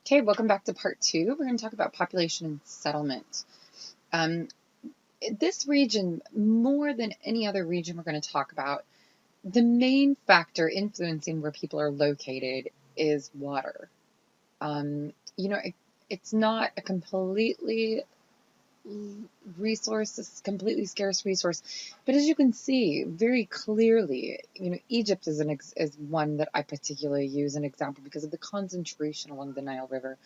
Okay, welcome back to part two. We're going to talk about population and settlement. Um, this region, more than any other region we're going to talk about, the main factor influencing where people are located is water. It's not a completely resource, it's a completely scarce resource, but as you can see very clearly, Egypt is one that I particularly use an example because of the concentration along the Nile River.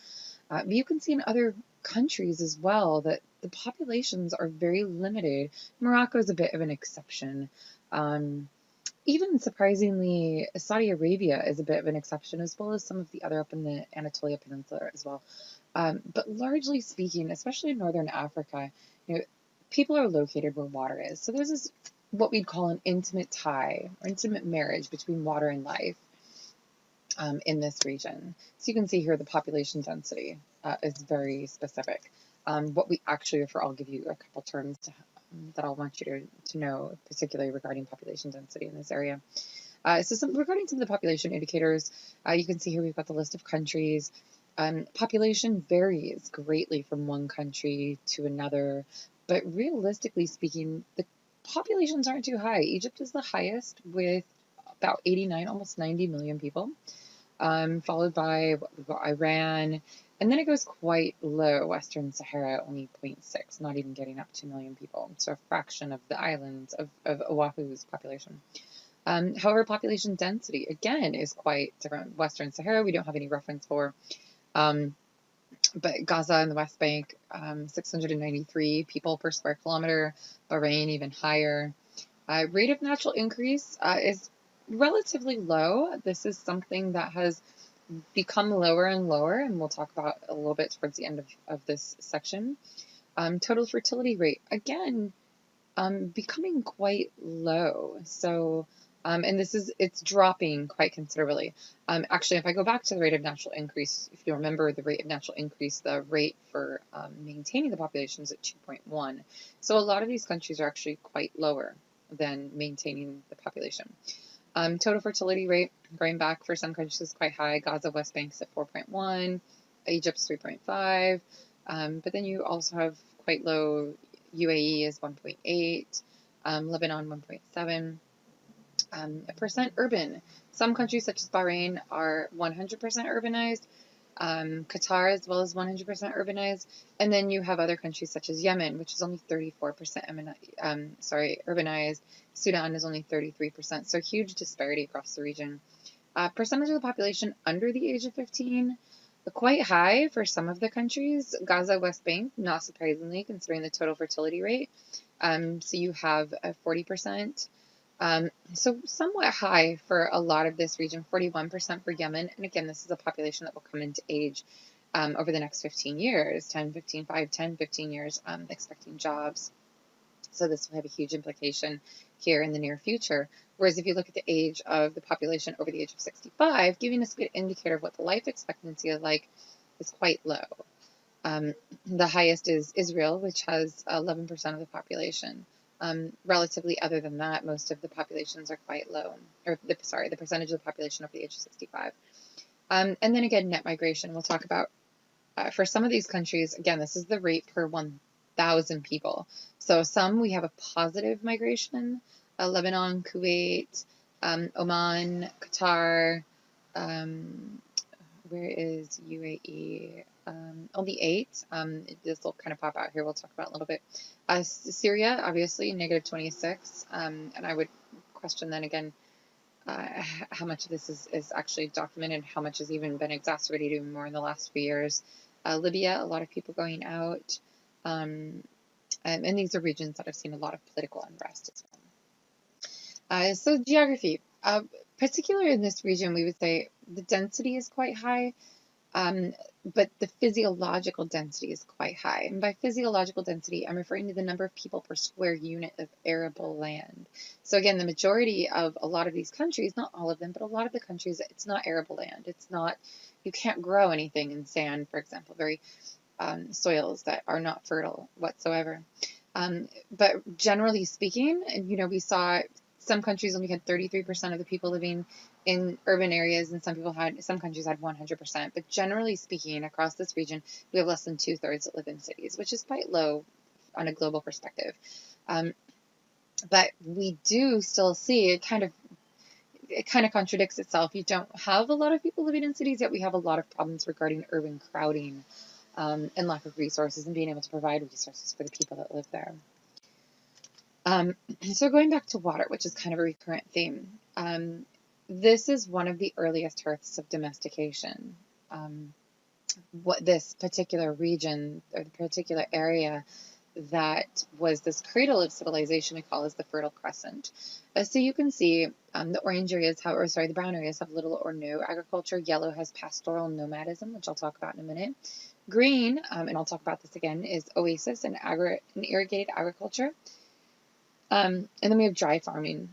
But you can see in other countries as well that the populations are very limited. Morocco is a bit of an exception. Even surprisingly, Saudi Arabia is a bit of an exception, as well as some of the other up in the Anatolia Peninsula as well. But largely speaking, especially in northern Africa, people are located where water is. So there's this what we'd call an intimate tie or intimate marriage between water and life in this region. So you can see here the population density is very specific. What we actually refer, I'll give you a couple terms that I'll want you to know, particularly regarding population density in this area. Regarding some of the population indicators, you can see here we've got the list of countries. Population varies greatly from one country to another, but realistically speaking, the populations aren't too high. Egypt is the highest with about 89, almost 90 million people, followed by Iran, and then it goes quite low. Western Sahara, only 0.6, not even getting up to 2 million people, so a fraction of the islands of Oahu's population. However, population density, again, is quite different. Western Sahara, we don't have any reference for, but Gaza and the West Bank, 693 people per square kilometer. Bahrain, even higher. Rate of natural increase is relatively low. This is something that has become lower and lower, and we'll talk about a little bit towards the end of this section. Total fertility rate, again, becoming quite low. So, and it's dropping quite considerably. Actually, if I go back to the rate of natural increase, if you remember the rate of natural increase, the rate for maintaining the population is at 2.1. So a lot of these countries are actually quite lower than maintaining the population. Total fertility rate, going back for some countries, is quite high. Gaza, West Bank's at 4.1, Egypt's 3.5, but then you also have quite low. UAE is 1.8, Lebanon 1.7. Percent urban. Some countries such as Bahrain are 100% urbanized. Qatar as well as 100% urbanized, and then you have other countries such as Yemen, which is only 34% urbanized. Sudan is only 33%, so huge disparity across the region. Percentage of the population under the age of 15, quite high for some of the countries. Gaza, West Bank, not surprisingly, considering the total fertility rate. So you have 40%. So somewhat high for a lot of this region, 41% for Yemen. And again, this is a population that will come into age over the next 15 years, 10, 15, 5, 10, 15 years, expecting jobs. So this will have a huge implication here in the near future. Whereas if you look at the age of the population over the age of 65, giving us a good indicator of what the life expectancy is like, is quite low. The highest is Israel, which has 11% of the population. Relatively, other than that, most of the populations are quite low, the percentage of the population over the age of 65. And then again, net migration, we'll talk about. For some of these countries, again, this is the rate per 1,000 people. So some we have a positive migration, Lebanon, Kuwait, Oman, Qatar, where is UAE? Only 8. This will kind of pop out here. We'll talk about a little bit. Syria, obviously, negative 26. And I would question then again how much of this is actually documented, how much has even been exacerbated even more in the last few years. Libya, a lot of people going out. And these are regions that have seen a lot of political unrest as well. So geography. Particularly in this region, we would say the density is quite high. But the physiological density is quite high. And by physiological density, I'm referring to the number of people per square unit of arable land. So again, the majority of a lot of these countries, not all of them, but a lot of the countries, it's not arable land. It's not, you can't grow anything in sand, for example, very soils that are not fertile whatsoever. But generally speaking, we saw Some countries only had 33% of the people living in urban areas, and some countries had 100%. But generally speaking, across this region, we have less than 2/3 that live in cities, which is quite low on a global perspective. But we do still see it kind of contradicts itself. You don't have a lot of people living in cities, yet we have a lot of problems regarding urban crowding, and lack of resources and being able to provide resources for the people that live there. So going back to water, which is kind of a recurrent theme, this is one of the earliest hearths of domestication. What this particular region or the particular area that was this cradle of civilization we call is the Fertile Crescent. So you can see the orange areas the brown areas have little or no agriculture. Yellow has pastoral nomadism, which I'll talk about in a minute. Green, and I'll talk about this again, is oasis and irrigated agriculture. And then we have dry farming,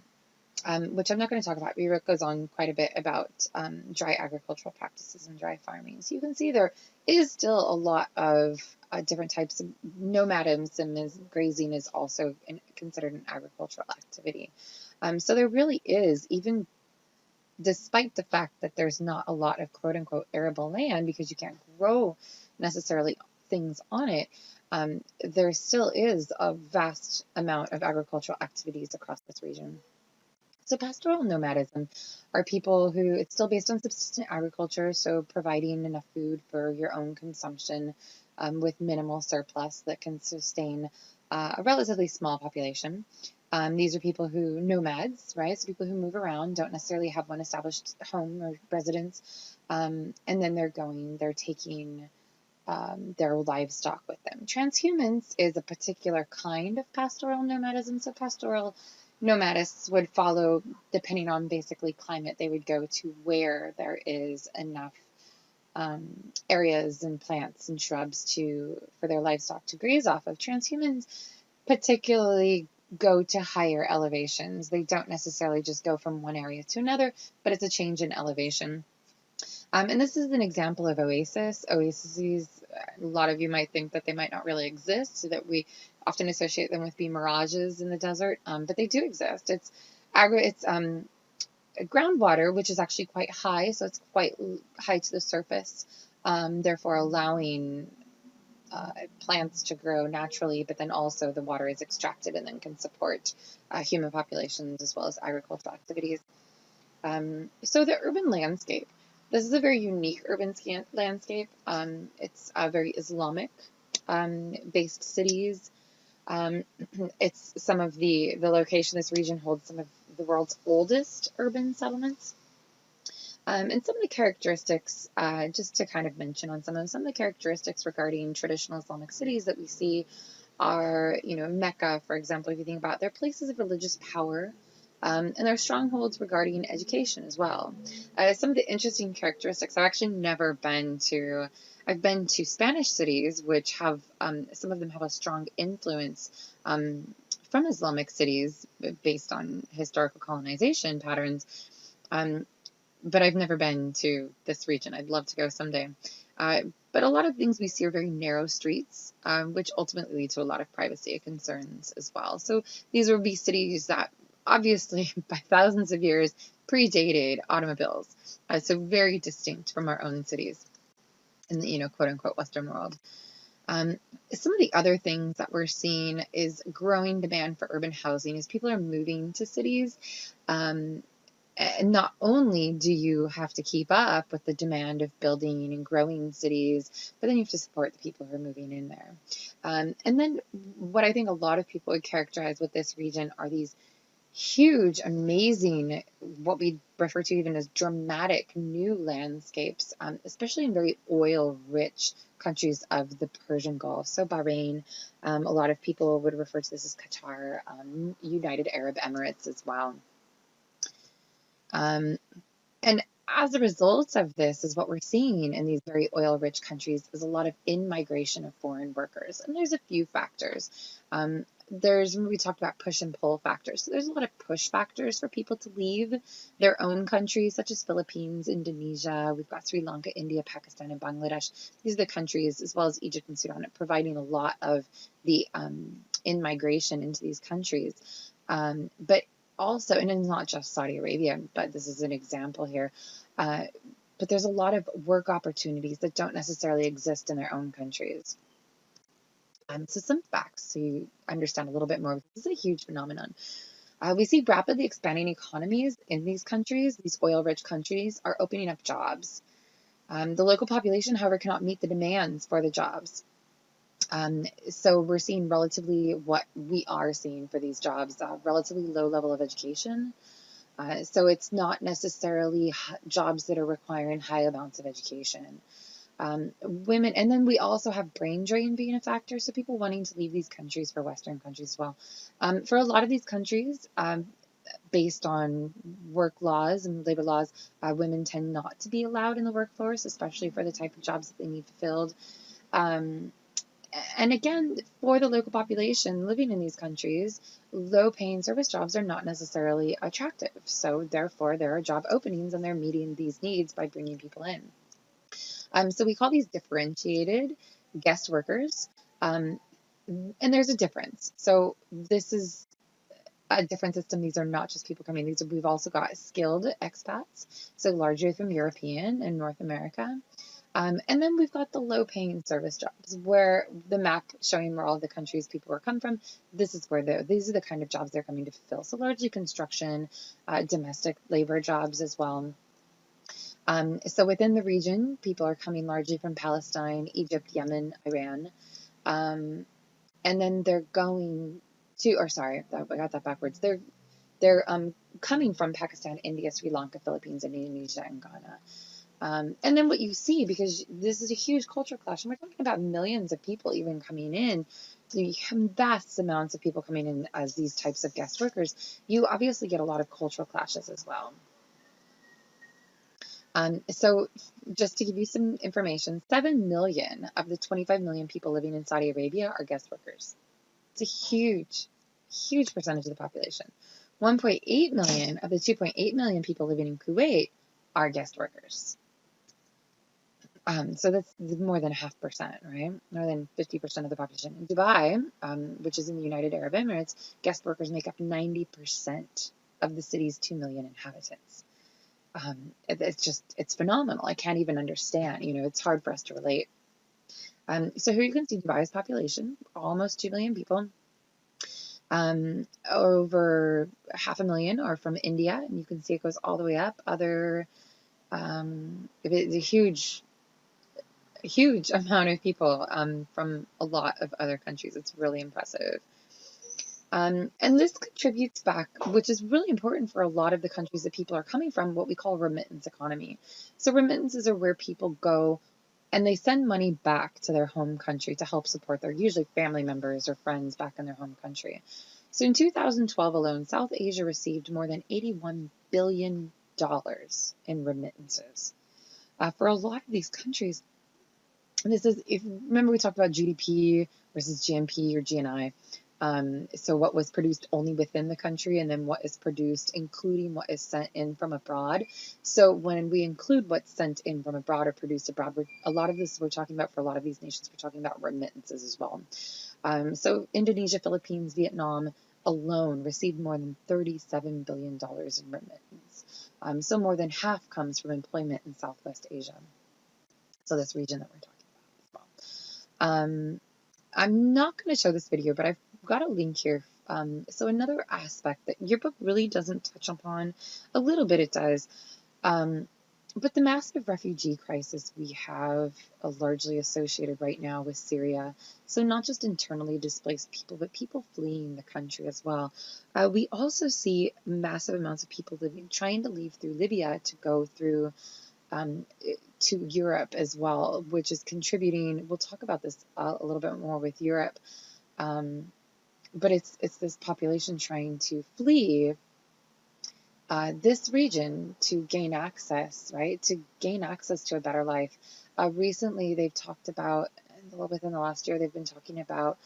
which I'm not going to talk about. Vivek goes on quite a bit about dry agricultural practices and dry farming. So you can see there is still a lot of different types of nomadism. Grazing is also considered an agricultural activity. So there really is, even despite the fact that there's not a lot of quote unquote arable land because you can't grow necessarily things on it, there still is a vast amount of agricultural activities across this region. So pastoral nomadism are people who, it's still based on subsistence agriculture, so providing enough food for your own consumption with minimal surplus that can sustain a relatively small population. These are people who, nomads, right? So people who move around, don't necessarily have one established home or residence, and then they're taking their livestock with them. Transhumance is a particular kind of pastoral nomadism. So pastoral nomadists would follow, depending on basically climate, they would go to where there is enough areas and plants and shrubs for their livestock to graze off of. Transhumans particularly go to higher elevations. They don't necessarily just go from one area to another, but it's a change in elevation. And this is an example of oasis. Oases, a lot of you might think that they might not really exist, so that we often associate them with being mirages in the desert, but they do exist. It's groundwater, which is actually quite high, so it's quite high to the surface, therefore allowing plants to grow naturally, but then also the water is extracted and then can support human populations as well as agricultural activities. So the urban landscape. This is a very unique urban landscape. It's very Islamic based cities. It's some of the location, this region holds some of the world's oldest urban settlements. And some of the characteristics, just to kind of mention on some of the characteristics regarding traditional Islamic cities that we see are, Mecca, for example, if you think about it, they're places of religious power. And there are strongholds regarding education as well. Some of the interesting characteristics, I've been to Spanish cities, which have, some of them have a strong influence from Islamic cities based on historical colonization patterns. But I've never been to this region. I'd love to go someday. But a lot of things we see are very narrow streets, which ultimately lead to a lot of privacy concerns as well. So these would be cities that obviously by thousands of years predated automobiles. So very distinct from our own cities in the, quote unquote, Western world. Some of the other things that we're seeing is growing demand for urban housing as people are moving to cities. And not only do you have to keep up with the demand of building and growing cities, but then you have to support the people who are moving in there. And then what I think a lot of people would characterize with this region are these huge, amazing, what we refer to even as dramatic new landscapes, especially in very oil-rich countries of the Persian Gulf. So Bahrain, a lot of people would refer to this as Qatar, United Arab Emirates as well. And as a result of this is what we're seeing in these very oil-rich countries is a lot of in-migration of foreign workers. And there's a few factors. We talked about push and pull factors. So there's a lot of push factors for people to leave their own countries, such as Philippines, Indonesia. We've got Sri Lanka, India, Pakistan, and Bangladesh. These are the countries, as well as Egypt and Sudan, providing a lot of the in-migration into these countries. But also, and it's not just Saudi Arabia, but this is an example here. Uh, but there's a lot of work opportunities that don't necessarily exist in their own countries. So some facts so you understand a little bit more. This is a huge phenomenon. We see rapidly expanding economies in these countries. These oil-rich countries are opening up jobs. The local population, however, cannot meet the demands for the jobs. So we're seeing what we are seeing for these jobs, relatively low level of education. So it's not necessarily jobs that are requiring high amounts of education. Women, and then we also have brain drain being a factor. So people wanting to leave these countries for Western countries as well. For a lot of these countries, based on work laws and labor laws, women tend not to be allowed in the workforce, especially for the type of jobs that they need fulfilled. And again, for the local population living in these countries, low paying service jobs are not necessarily attractive. So therefore, there are job openings and they're meeting these needs by bringing people in. So we call these differentiated guest workers. And there's a difference. So this is a different system. These are not just people coming. We've also got skilled expats, so largely from European and North America. And then we've got the low-paying service jobs, where the map showing where all the countries people are coming from. These are the kind of jobs they're coming to fulfill. So largely construction, domestic labor jobs as well. So within the region, people are coming largely from Palestine, Egypt, Yemen, Iran. And then they're going to, or sorry, I got that backwards. They're coming from Pakistan, India, Sri Lanka, Philippines, Indonesia, and Ghana. And then what you see, because this is a huge cultural clash, and we're talking about millions of people even coming in, so you have vast amounts of people coming in as these types of guest workers, you obviously get a lot of cultural clashes as well. So just to give you some information, 7 million of the 25 million people living in Saudi Arabia are guest workers. It's a huge, huge percentage of the population. 1.8 million of the 2.8 million people living in Kuwait are guest workers. So that's more than 0.5%, right? More than 50% of the population. In Dubai, which is in the United Arab Emirates, guest workers make up 90% of the city's 2 million inhabitants. It's phenomenal. I can't even understand. It's hard for us to relate. So here you can see Dubai's population, almost 2 million people. Over 500,000 are from India, and you can see it goes all the way up. It's a huge amount of people from a lot of other countries. It's really impressive. And this contributes back, which is really important for a lot of the countries that people are coming from, what we call remittance economy. So remittances are where people go and they send money back to their home country to help support their usually family members or friends back in their home country. So in 2012 alone, South Asia received more than $81 billion in remittances. For a lot of these countries, remember we talked about GDP versus GNP or GNI. So what was produced only within the country, and then what is produced, including what is sent in from abroad. So when we include what's sent in from abroad or produced abroad, a lot of this we're talking about for a lot of these nations, we're talking about remittances as well. So Indonesia, Philippines, Vietnam alone received more than $37 billion in remittance. So more than half comes from employment in Southwest Asia. So this region that we're talking about as well. I'm not going to show this video, but I've got a link here. So another aspect that your book really doesn't touch upon, a little bit it does, but the massive refugee crisis we have largely associated right now with Syria. So not just internally displaced people, but people fleeing the country as well. We also see massive amounts of people trying to leave through Libya to go through to Europe as well, which is contributing. We'll talk about this a little bit more with Europe, but it's this population trying to flee this region to gain access, right? To gain access to a better life. Recently, they've talked about, within the last year, they've been talking about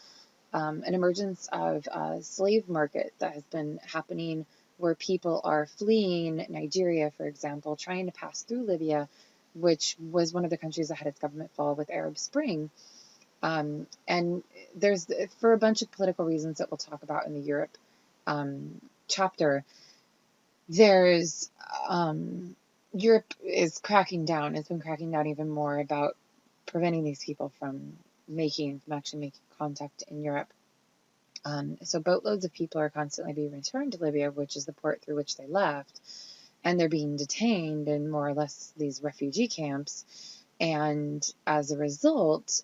an emergence of a slave market that has been happening where people are fleeing Nigeria, for example, trying to pass through Libya, which was one of the countries that had its government fall with Arab Spring. And there's, for a bunch of political reasons that we'll talk about in the Europe chapter, There's Europe is cracking down. It's been cracking down even more about preventing these people from actually making contact in Europe. So boatloads of people are constantly being returned to Libya, which is the port through which they left, and they're being detained in more or less these refugee camps. And as a result,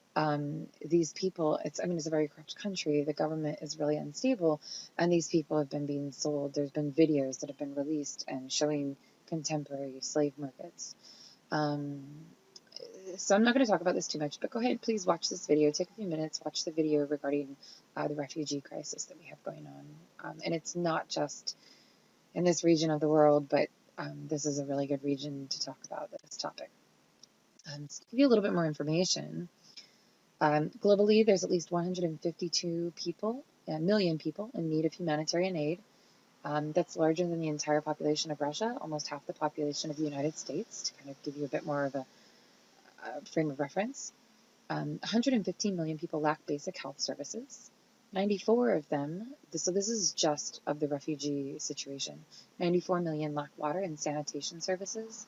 these people, it's a very corrupt country. The government is really unstable, and these people have been being sold. There's been videos that have been released and showing contemporary slave markets. Um, so I'm not going to talk about this too much, but go ahead, please watch this video. Take a few minutes, watch the video regarding the refugee crisis that we have going on. And it's not just in this region of the world, but this is a really good region to talk about this topic. To give you a little bit more information, globally, there's at least 152 million people in need of humanitarian aid. That's larger than the entire population of Russia, almost half the population of the United States, to kind of give you a bit more of a frame of reference. 115 million people lack basic health services. 94 of them, so this is just of the refugee situation, 94 million lack water and sanitation services.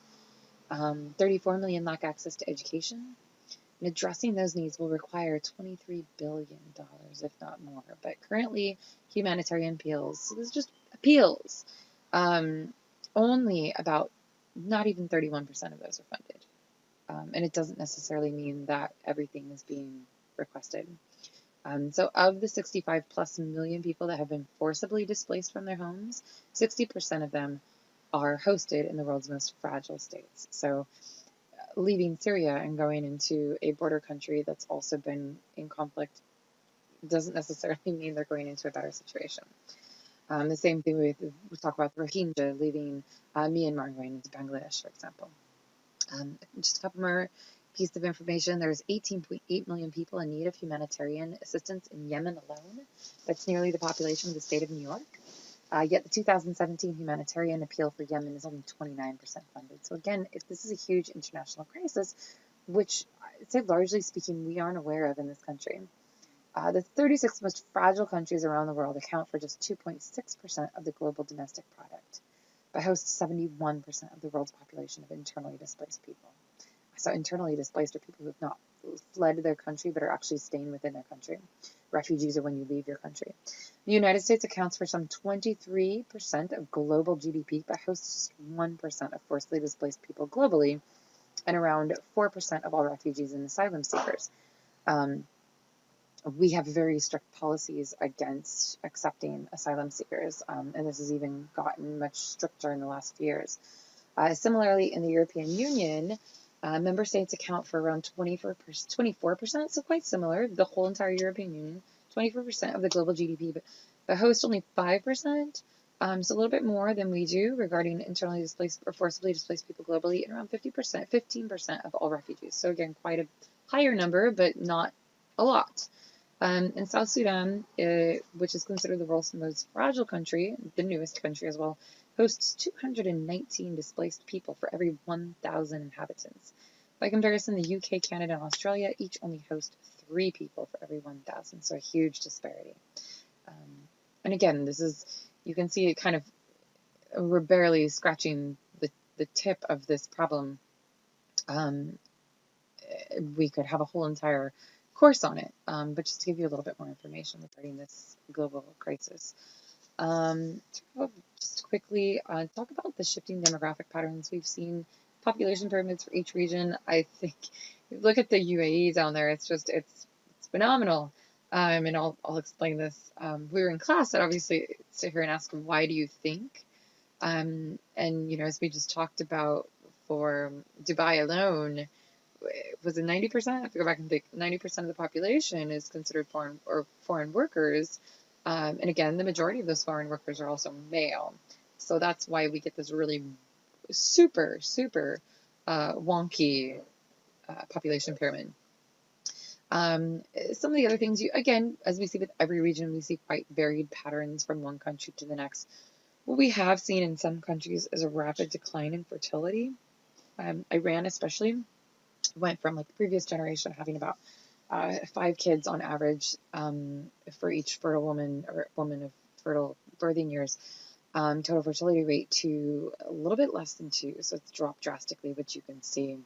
34 million lack access to education. And addressing those needs will require $23 billion, if not more. But currently, humanitarian appeals, so this is just appeals, only about not even 31% of those are funded. And it doesn't necessarily mean that everything is being requested. So of the 65 plus million people that have been forcibly displaced from their homes, 60% of them are hosted in the world's most fragile states. So leaving Syria and going into a border country that's also been in conflict doesn't necessarily mean they're going into a better situation. The same thing we talk about the Rohingya leaving Myanmar and going into Bangladesh, for example. Just a couple more pieces of information. There's 18.8 million people in need of humanitarian assistance in Yemen alone. That's nearly the population of the state of New York. Yet the 2017 humanitarian appeal for Yemen is only 29% funded. So again, if this is a huge international crisis, which I'd say largely speaking we aren't aware of in this country. The 36 most fragile countries around the world account for just 2.6% of the global domestic product, but host 71% of the world's population of internally displaced people. So internally displaced are people who have not fled their country but are actually staying within their country. Refugees are when you leave your country. The United States accounts for some 23% of global GDP, but hosts just 1% of forcibly displaced people globally, and around 4% of all refugees and asylum seekers. We have very strict policies against accepting asylum seekers, and this has even gotten much stricter in the last few years. Similarly, in the European Union, member states account for around 24%, so quite similar, the whole entire European Union, 24% of the global GDP, but host only 5%, so a little bit more than we do regarding internally displaced or forcibly displaced people globally, and around 15% of all refugees. So again, quite a higher number, but not a lot. In South Sudan, which is considered the world's most fragile country, the newest country as well, hosts 219 displaced people for every 1,000 inhabitants. By comparison, the UK, Canada, and Australia each only host 3 people for every 1,000, so a huge disparity. And again, you can see it kind of, we're barely scratching the tip of this problem. We could have a whole entire course on it, but just to give you a little bit more information regarding this global crisis. Just quickly talk about the shifting demographic patterns we've seen, population pyramids for each region. I think if you look at the UAE down there, it's phenomenal. And I'll explain this. We were in class, and obviously sit here and ask, why do you think? And as we just talked about, for Dubai alone, was it 90%? I have to go back and think. 90% of the population is considered foreign workers. And again, the majority of those foreign workers are also male. So that's why we get this really super, super wonky population pyramid. Some of the other things, again, as we see with every region, we see quite varied patterns from one country to the next. What we have seen in some countries is a rapid decline in fertility. Iran especially went from like the previous generation having about 5 kids on average for each fertile woman or woman of fertile birthing years, total fertility rate to a little bit less than 2. So it's dropped drastically, which you can see.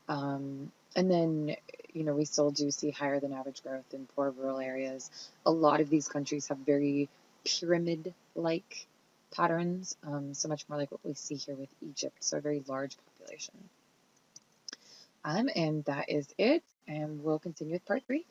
And then, we still do see higher than average growth in poor rural areas. A lot of these countries have very pyramid-like patterns, so much more like what we see here with Egypt, so a very large population. And that is it, and we'll continue with part 3.